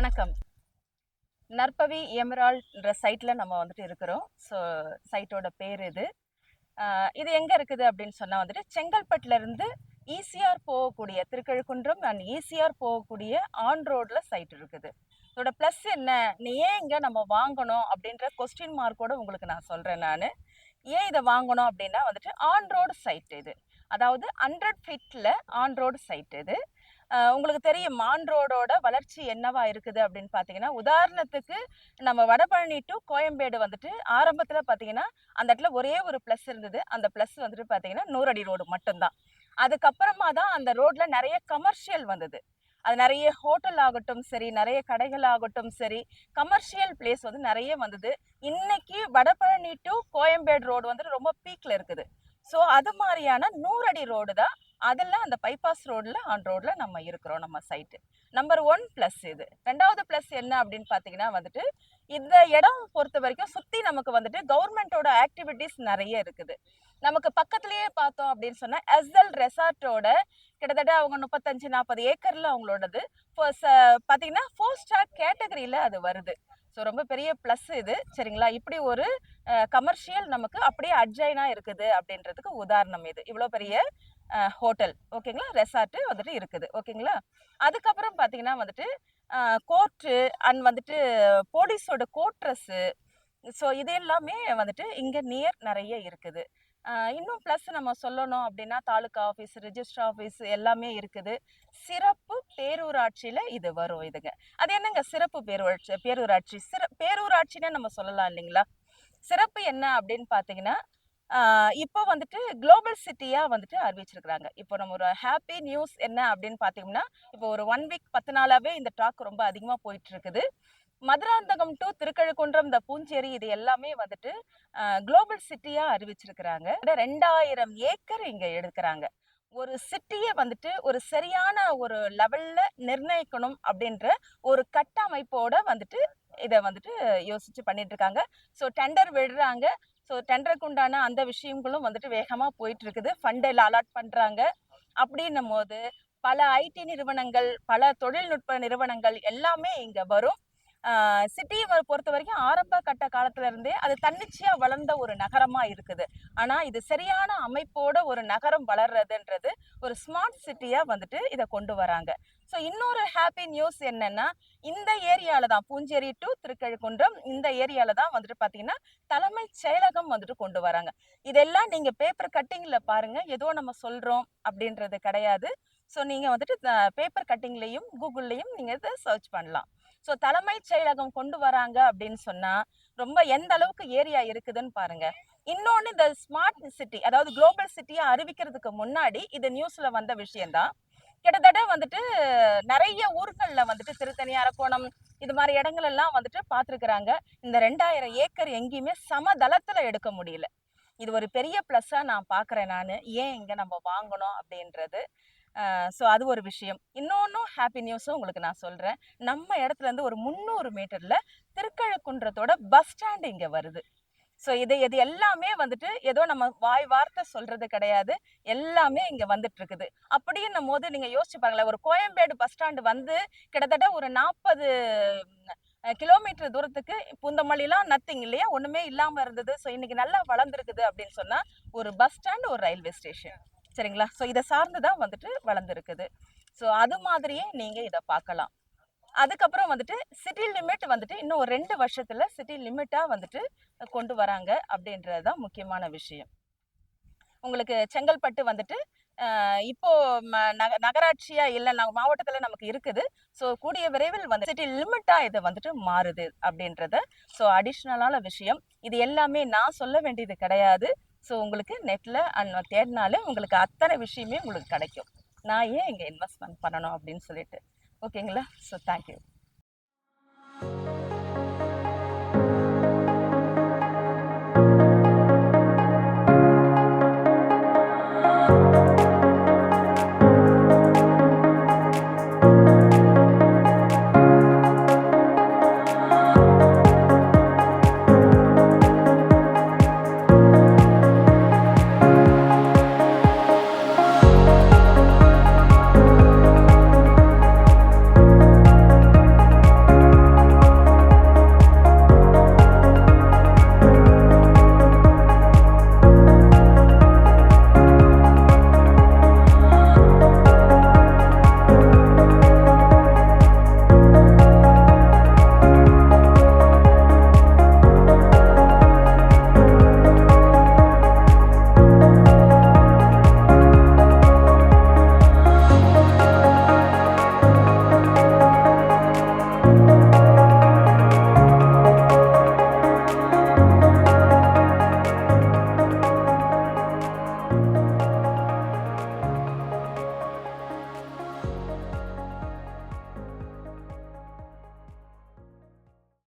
வணக்கம். நற்பவி எமரால்ட்ன்ற சைட்ல நம்ம வந்துட்டு இருக்கிறோம். ஸோ சைட்டோட பேர் இது. இது எங்க இருக்குது அப்படின்னு சொன்னா வந்துட்டு செங்கல்பட்டுல இருந்து ஈசிஆர் போகக்கூடிய திருக்கழுக்குன்றம் அண்ட் ஈசிஆர் போகக்கூடிய ஆன் ரோட்ல சைட் இருக்குது. இதோட ப்ளஸ் என்ன, நீ ஏன் இங்க நம்ம வாங்கணும் அப்படின்ற கொஸ்டின் மார்க்கோட உங்களுக்கு நான் சொல்றேன். நான் ஏன் இதை வாங்கணும் அப்படின்னா வந்துட்டு ஆன் ரோடு சைட் இது. அதாவது 100 ஃபீட்ல ஆன் ரோடு சைட் இது. உங்களுக்கு தெரியும் மான் ரோடோட வளர்ச்சி என்னவா இருக்குது அப்படின்னு பார்த்தீங்கன்னா, உதாரணத்துக்கு நம்ம வடபழனி டு கோயம்பேடு வந்துட்டு ஆரம்பத்தில் பார்த்தீங்கன்னா அந்த இடத்துல ஒரே ஒரு ப்ளஸ் இருந்தது. அந்த ப்ளஸ் வந்துட்டு பார்த்தீங்கன்னா 100 அடி ரோடு மட்டும்தான். அதுக்கப்புறமா தான் அந்த ரோட்ல நிறைய கமர்ஷியல் வந்தது. அது நிறைய ஹோட்டல் ஆகட்டும் சரி, நிறைய கடைகள் ஆகட்டும் சரி, கமர்ஷியல் பிளேஸ் வந்து நிறைய வந்தது. இன்னைக்கு வடபழனி டு கோயம்பேடு ரோடு வந்துட்டு ரொம்ப பீக்ல இருக்குது. ஸோ அது மாதிரியான 100 அடி ரோடு தான். அதில் அந்த பைபாஸ் ரோடில் ஆன் ரோடில் நம்ம இருக்கிறோம். நம்ம சைட்டு நம்பர் 1 ப்ளஸ் இது. ரெண்டாவது ப்ளஸ் என்ன அப்படின்னு பார்த்தீங்கன்னா வந்துட்டு இந்த இடம் பொறுத்த வரைக்கும் சுற்றி நமக்கு வந்துட்டு கவர்மெண்ட்டோட ஆக்டிவிட்டீஸ் நிறைய இருக்குது. நமக்கு பக்கத்துலேயே பார்த்தோம் அப்படின்னு சொன்னால் எஸ்எல் ரெசார்ட்டோட கிட்டத்தட்ட அவங்க 35-40 ஏக்கரில் அவங்களோடது பார்த்தீங்கன்னா 4 ஸ்டார் கேட்டகரியில் அது வருது. ஸோ ரொம்ப பெரிய ப்ளஸ் இது. சரிங்களா, இப்படி ஒரு கமர்ஷியல் நமக்கு அப்படியே அட்ஜைனாக இருக்குது அப்படின்றதுக்கு உதாரணம் இது. இவ்வளோ பெரிய ஹோட்டல் ஓகேங்களா, ரெசார்ட்டு வந்துட்டு இருக்குது ஓகேங்களா. அதுக்கப்புறம் பார்த்தீங்கன்னா வந்துட்டு கோர்ட்டு அண்ட் வந்துட்டு போலீஸோட கோட்ரஸ்ஸு. ஸோ இது எல்லாமே வந்துட்டு இங்கே நியர் நிறைய இருக்குது. இன்னும் ப்ளஸ் நம்ம சொல்லணும் அப்படின்னா தாலுக்கா ஆஃபீஸ், ரிஜிஸ்டர் ஆஃபீஸ் எல்லாமே இருக்குது. சிறப்பு பேரூராட்சியில் இது வரும். இதுங்க அது என்னங்க சிறப்பு பேரூராட்சி பேரூராட்சின்னு நம்ம சொல்லலாம் இல்லைங்களா. சிறப்பு என்ன அப்படின்னு பார்த்தீங்கன்னா இப்போ வந்துட்டு குளோபல் சிட்டியா வந்துட்டு அறிவிச்சிருக்கிறாங்க. இப்போ நம்ம ஒரு ஹாப்பி நியூஸ் என்ன அப்படின்னு பார்த்தீங்கன்னா, இப்போ ஒரு 1 வீக் 10 நாளாவே இந்த டாக் ரொம்ப அதிகமாக போயிட்டு இருக்குது. மதுராந்தகம் டு திருக்கழுக்குன்றம், இந்த பூஞ்சேரி இது எல்லாமே வந்துட்டு குளோபல் சிட்டியா அறிவிச்சிருக்கிறாங்க. 2000 ஏக்கர் இங்க எடுக்கிறாங்க. ஒரு சிட்டியை வந்துட்டு ஒரு சரியான ஒரு லெவல்ல நிர்ணயிக்கணும் அப்படின்ற ஒரு கட்டமைப்போட வந்துட்டு இதை வந்துட்டு யோசிச்சு பண்ணிட்டு இருக்காங்க. ஸோ டெண்டர் விடுறாங்க. ஸோ டெண்டருக்கு உண்டான அந்த விஷயங்களும் வந்துட்டு வேகமாக போயிட்டு இருக்குது. ஃபண்டில் அலாட் பண்ணுறாங்க. அப்படின்னும் போது பல ஐடி நிறுவனங்கள், பல தொழில்நுட்ப நிறுவனங்கள் எல்லாமே இங்கே வரும். சிட்டியை பொறுத்த வரைக்கும் ஆரம்ப கட்ட காலத்துல இருந்தே அது தன்னிச்சையா வளர்ந்த ஒரு நகரமா இருக்குது. ஆனா இது சரியான அமைப்போட ஒரு நகரம் வளர்றதுன்றது ஒரு ஸ்மார்ட் சிட்டியா வந்துட்டு இதை கொண்டு வராங்க. ஸோ இன்னொரு ஹாப்பி நியூஸ் என்னன்னா, இந்த ஏரியால தான் பூஞ்சேரி டு திருக்கழுக்குன்றம் இந்த ஏரியால தான் வந்துட்டு பாத்தீங்கன்னா தலைமைச் செயலகம் வந்துட்டு கொண்டு வராங்க. இதெல்லாம் நீங்க பேப்பர் கட்டிங்ல பாருங்க, ஏதோ நம்ம சொல்றோம் அப்படின்றது கிடையாது. ஸோ நீங்க வந்துட்டு பேப்பர் கட்டிங்லையும் கூகுள்லையும் நீங்க இதை சர்ச் பண்ணலாம். ஸோ தலைமைச் செயலகம் கொண்டு வராங்க அப்படின்னு சொன்னா ரொம்ப எந்த அளவுக்கு ஏரியா இருக்குதுன்னு பாருங்க. இன்னொன்னு இந்த ஸ்மார்ட் சிட்டி அதாவது குளோபல் சிட்டியை அறிவிக்கிறதுக்கு முன்னாடி இது நியூஸ்ல வந்த விஷயம்தான். கிட்டத்தட்ட வந்துட்டு நிறைய ஊர்கள்ல வந்துட்டு திருத்தணி, அரக்கோணம் இது மாதிரி இடங்கள் எல்லாம் வந்துட்டு பார்த்துருக்குறாங்க. இந்த 2000 ஏக்கர் எங்கேயுமே சமதளத்துல எடுக்க முடியல. இது ஒரு பெரிய ப்ளஸ்ஸா நான் பார்க்குறேன். நான் ஏன் இங்க நம்ம வாங்கணும் அப்படின்றது. ஸோ அது ஒரு விஷயம். இன்னொன்னும் ஹாப்பி நியூஸும் உங்களுக்கு நான் சொல்றேன். நம்ம இடத்துல இருந்து ஒரு 300 மீட்டர்ல திருக்கழுக்குன்றத்தோட பஸ் ஸ்டாண்ட் இங்க வருது. ஸோ இது எல்லாமே வந்துட்டு ஏதோ நம்ம வாய் வார்த்தை சொல்றது கிடையாது. எல்லாமே இங்க வந்துட்டு இருக்குது. அப்படின்னும் போது நீங்க யோசிச்சு பாருங்களேன், ஒரு கோயம்பேடு பஸ் ஸ்டாண்டு வந்து கிட்டத்தட்ட ஒரு 40 கிலோமீட்டர் தூரத்துக்கு புந்தமல்லிலாம் நத்திங் இல்லையா, ஒண்ணுமே இல்லாம இருந்தது. ஸோ இன்னைக்கு நல்லா வளர்ந்துருக்குது அப்படின்னு சொன்னா ஒரு பஸ் ஸ்டாண்ட், ஒரு ரயில்வே ஸ்டேஷன். சரிங்களா. ஸோ இதை சார்ந்துதான் வந்துட்டு வளர்ந்துருக்குது. ஸோ அது மாதிரியே நீங்க இதை பார்க்கலாம். அதுக்கப்புறம் வந்துட்டு சிட்டி லிமிட் வந்துட்டு இன்னும் ஒரு 2 வருஷத்துல சிட்டி லிமிட்டா வந்துட்டு கொண்டு வராங்க அப்படின்றதுதான் முக்கியமான விஷயம். உங்களுக்கு செங்கல்பட்டு வந்துட்டு இப்போ நகராட்சியா இல்லை மாவட்டத்துல நமக்கு இருக்குது. ஸோ கூடிய விரைவில் வந்து சிட்டி லிமிட்டா இது வந்துட்டு மாறுது அப்படின்றத. ஸோ அடிஷ்னலான விஷயம் இது எல்லாமே நான் சொல்ல வேண்டியது கிடையாது. ஸோ உங்களுக்கு நெட்ல தேடினாலே உங்களுக்கு அத்தனை விஷயமே உங்களுக்கு கிடைக்கும். நான் ஏன் இங்கே இன்வெஸ்ட்மெண்ட் பண்ணணும் அப்படின்னு சொல்லிட்டு. ஓகேங்களா. So thank you.